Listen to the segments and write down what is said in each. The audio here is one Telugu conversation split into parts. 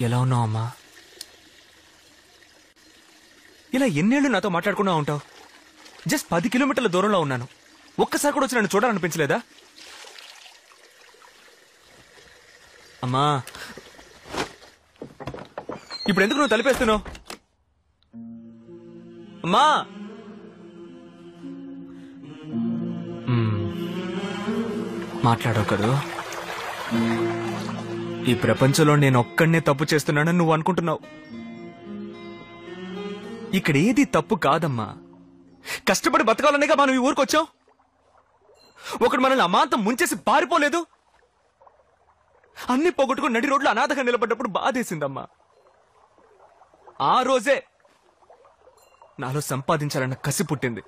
ఎలా ఉన్నావు అమ్మా? ఇలా ఎన్నేళ్లు నాతో మాట్లాడుకున్నా ఉంటావు? జస్ట్ 10 కిలోమీటర్ల దూరంలో ఉన్నాను. ఒక్కసారి కూడా వచ్చి నన్ను చూడాలనిపించలేదా? అమ్మా, ఇప్పుడు ఎందుకు నువ్వు తలిపేస్తున్నావు? అమ్మా, మాట్లాడవు కదూ? ఈ ప్రపంచంలో నేను ఒక్కడనే తప్పు చేస్తున్నానని నువ్వు అనుకుంటున్నావు. ఇక్కడ ఏది తప్పు కాదమ్మా. కష్టపడి బతకాలనేగా మనం ఈ ఊరికొచ్చాం. ఒకడు మనల్ని అమాంతం ముంచేసి పారిపోలేదు. అన్ని పోగొట్టుకుని నడి రోడ్లు అనాథగా నిలబడ్డప్పుడు బాధేసిందమ్మా. ఆ రోజే నాలో సంపాదించాలన్న కసి పుట్టింది.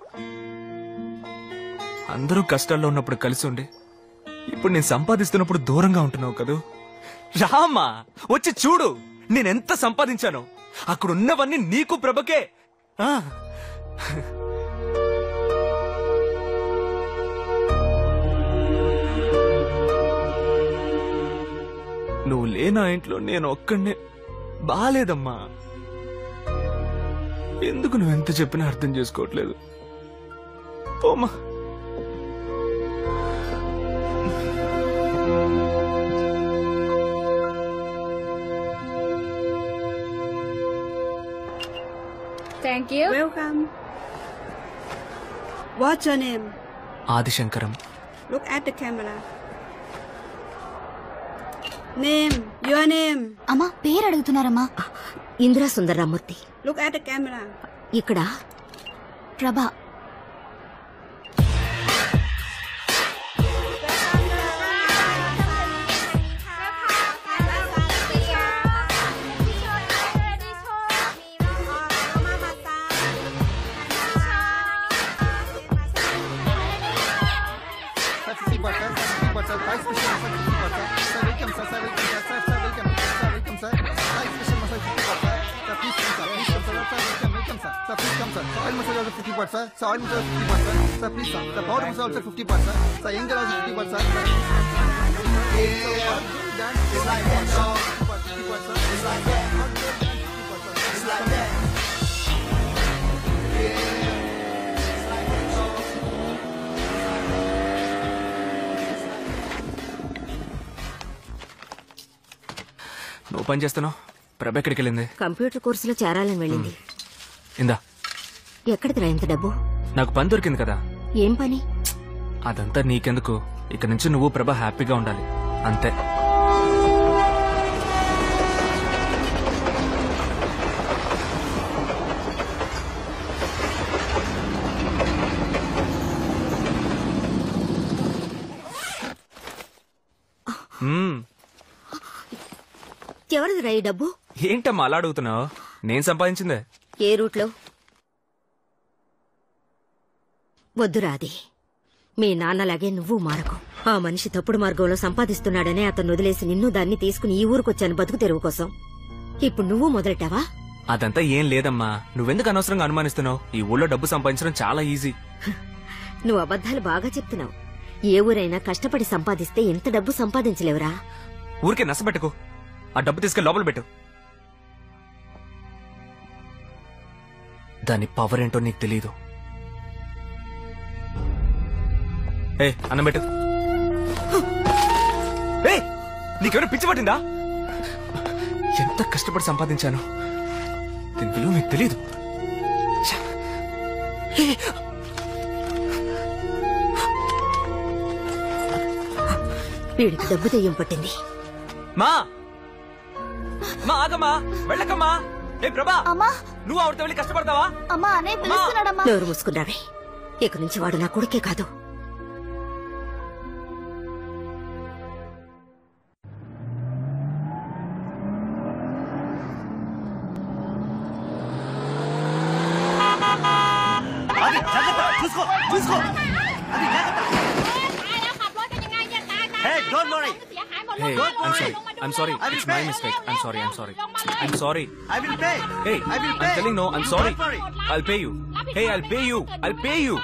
అందరూ కష్టాల్లో ఉన్నప్పుడు కలిసి ఉండి ఇప్పుడు నేను సంపాదిస్తున్నప్పుడు దూరంగా ఉంటున్నావు కదూ. రామా, వచ్చి చూడు నేనెంత సంపాదించానో. అక్కడున్నవన్నీ నీకు ప్రభకే. నువ్వు లేనా ఇంట్లో నేను ఒక్కడే బాలేదమ్మా. ఎందుకు నువ్వెంత చెప్పినా అర్థం చేసుకోవట్లేదు? పోమా. Thank you. Welcome. What's your name? Adishankaram. Look at the camera. Name. Your name. అమ్మా, పేరు అడుగుతున్నారమ్మా. Indira Sundararama Murthy. Look at the camera. ఇక్కడ ప్రభా. Oil masala also 50%. So oil masala 50%. So please sir. The powder masala also 50%. So yangar also 50%. It's like that. 50%. It's like that. It's like that. నువ్వు పని చేస్తున్నావు. ప్రభ ఎక్కడికి వెళ్ళింది? కంప్యూటర్ కోర్సులో చేరాలని వెళ్ళింది. ఇందా. ఎక్కడికి రా ఇంత డబ్బు? నాకు పని దొరికింది కదా. ఏం పని? అదంతా నీకెందుకు. ఇక నుంచి నువ్వు ప్రభ హ్యాపీగా ఉండాలి అంతే. ఎవరిది రా ఈ డబ్బు? ఏంటమ్మా అలా అడుగుతున్నావు? నేను సంపాదించిందే. ఏ రూట్లో? వద్దురా అది. మీ నాన్నలాగే నువ్వు మారకు. ఆ మనిషి తప్పుడు మార్గంలో సంపాదిస్తున్నాడనే అతను వదిలేసి నిన్ను దాన్ని తీసుకుని ఈ ఊరికొచ్చాను బతుకు తెరువు కోసం. ఇప్పుడు నువ్వు మొదలెట్టావా? అదంతా ఏం లేదమ్మా. నువ్వెందుకు అనవసరంగా అనుమానిస్తున్నావు? ఈ ఊళ్ళో డబ్బు సంపాదించడం చాలా ఈజీ. నువ్వు అబద్ధాలు బాగా చెప్తున్నావు. ఏ ఊరైనా కష్టపడి సంపాదిస్తే ఎంత డబ్బు సంపాదించలేవురా. ఊరికే నష్టపెట్టుకో. ఆ డబ్బు తీసుకెళ్ళి లోపల పెట్టు. దాని పవర్ ఏంటో నీకు తెలీదు. అన్నం పెట్టు. నీకెవరైనా పిచ్చి పట్టిందా? ఎంత కష్టపడి సంపాదించాను. దీని విలువ మీకు తెలీదు. వీడికి డబ్బు దెయ్యం పట్టింది. మా మా ఆగమ్మా, వెళ్ళకమ్మా. ప్రభా, అమ్మా, నువ్వు ఆవిడతో వెళ్ళి కష్టపడతావా? అమ్మా అనే పిలుస్తున్నాడమ్మా. నోరు మూసుకున్నావే. ఇక నుంచి వాడు నా కొడుకే కాదు. I'm sorry. It's my mistake. I'm sorry. I will pay. Hey, I will I'm pay. telling no. I'm sorry. Don't worry. I'll pay you. Hey, I'll pay you. I'll pay you.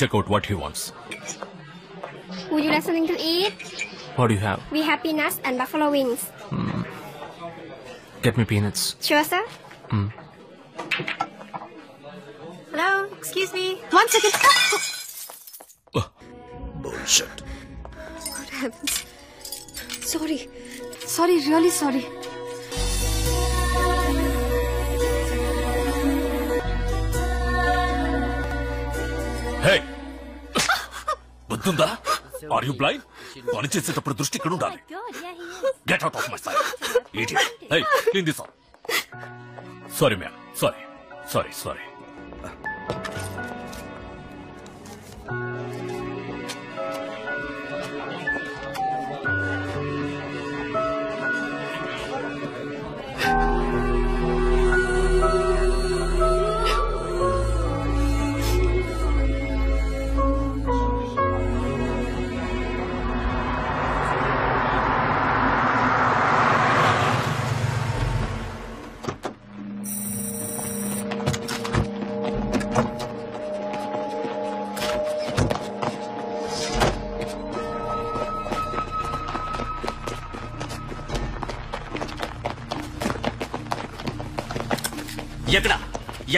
Check out what he wants. Would you like something to eat? What do you have? We have peanuts and buffalo wings. Get me peanuts. Sure, sir. Hello, excuse me. 1 second. Bullshit. Good heavens. Sorry. Sorry, really sorry. Hey! బుద్ధుందా? Are you blind? పని చేసేటప్పుడు దృష్టి ఇక్కడ ఉండాలి. Get out of my sight. Idiot. Hey, clean this up. Sorry, ma'am. Sorry.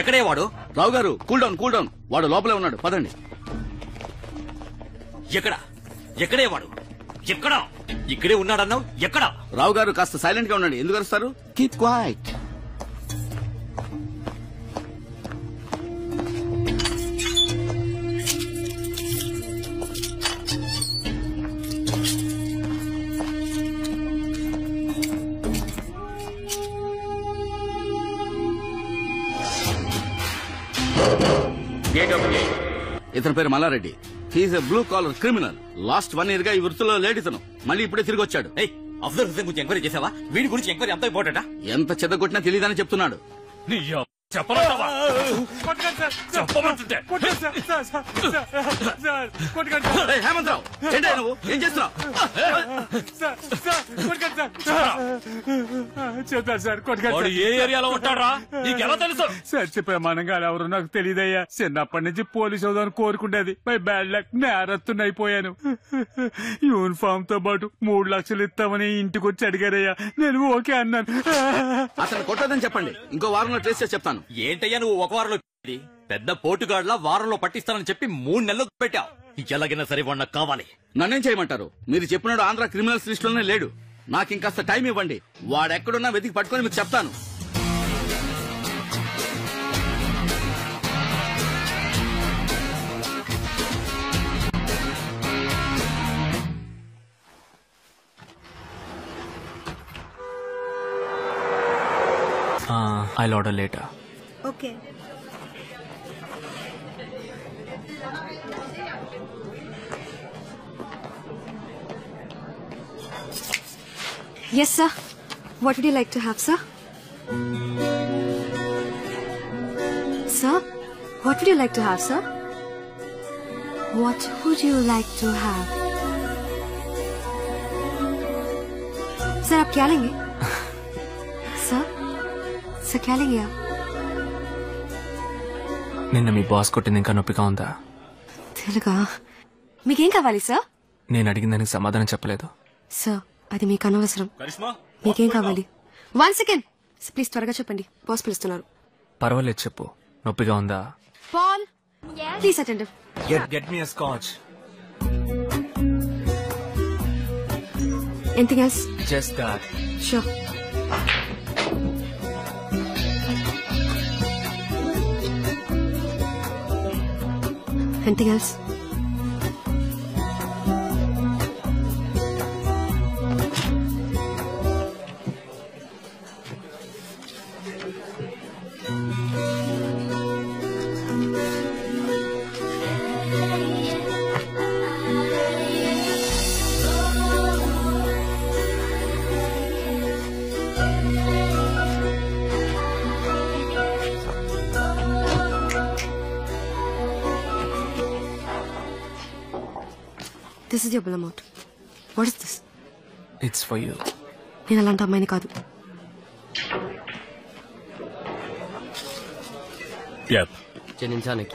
ఎక్కడే వాడు? రావు గారు కూల్ డౌన్ వాడు లోపలే ఉన్నాడు, పదండి. ఎక్కడే వాడు? ఎక్కడా? ఇక్కడే ఉన్నాడన్నావు, ఎక్కడా? రావు గారు కాస్త సైలెంట్ గా ఉండండి. ఎందుకు అరుస్తారు? Keep quiet. ఇతని పేరు Mallareddy. He's a blue collar criminal. Last 1 year గా ఈ వృత్తిలో లేడితను. మళ్ళీ ఇప్పుడే తిరిగి వచ్చాడు. అఫ్జల్ హుసేన్ గురించి ఎంక్వైరీ చేసావా? వీడి గురించి ఎంక్వైరీ అంత ఇంపార్టెంటా? ఎంత చెద్దగొట్టినా తెలియదని చెప్తున్నాడు. హేమంతరావు, ఏంటో నువ్వు ఏం చేస్తున్నావు? ఏ ఏరియాలో ఉంటాడా నీకెలా తెలుసు? చచ్చిపోయామానంగా ఎవరు నాకు తెలియదయ్యా. చిన్నప్పటి నుంచి పోలీసు అవుదాన్ని కోరుకుంటేది. బై బ్యాడ్ లక్ నేరత్తునైపోయాను. యూనిఫామ్ తో పాటు 3 లక్షలు ఇస్తామని ఇంటికి వచ్చి అడిగారయ్యా. నేను ఓకే అన్నాను. అతను కొట్టదని చెప్పండి, ఇంకో వారంలో ట్రేస్ చేసి చెప్తాను. ఏంటయ్యా నువ్వు ఒక వారంలో పెట్టేది? పెద్ద పోటుగాడ్లా వారంలో పట్టిస్తానని చెప్పి 3 నెలలు పెట్టావు. ఎలాగైనా సరే వాడు నాకు కావాలి. నన్నేం చేయమంటారు? మీరు చెప్పినాడు ఆంధ్ర క్రిమినల్స్ లిస్ట్ లోనే లేడు. నాకు ఇంకాస్త టైం ఇవ్వండి. వాడెక్కడున్నా వెతికి పట్టుకొని మీకు చెప్తాను. I'll order later. Okay. Yes, sir. What would you like to have, sir? Sir? What would you like to have, sir? What would you like to have? Sir, आप क्या लेंगे? Sir? Sir, क्या लेंगे आप? నిన్న మీ బాస్ కొట్టింది ఇంకా నొప్పిగా ఉందా? తెలుగా మీకేం కావాలి సార్? నేను అడిగిన దానికి సమాధానం చెప్పలేదు. సార్ అది మీకు అనవసరం. కరిష్మా మీకేం కావాలి? 1 సెకండ్ ప్లీజ్, త్వరగా చెప్పండి, బాస్ పిలుస్తున్నారు. పర్వాలేదు చెప్పు. నొప్పిగా ఉందా? Paul please attend. Get me a scotch. Anything else? Just that. Sure. Anything else? This is your bill amount. What is this? It's for you. నేను అలాంటి అమ్మాయిని కాదు. Yep. చెల్లించాలి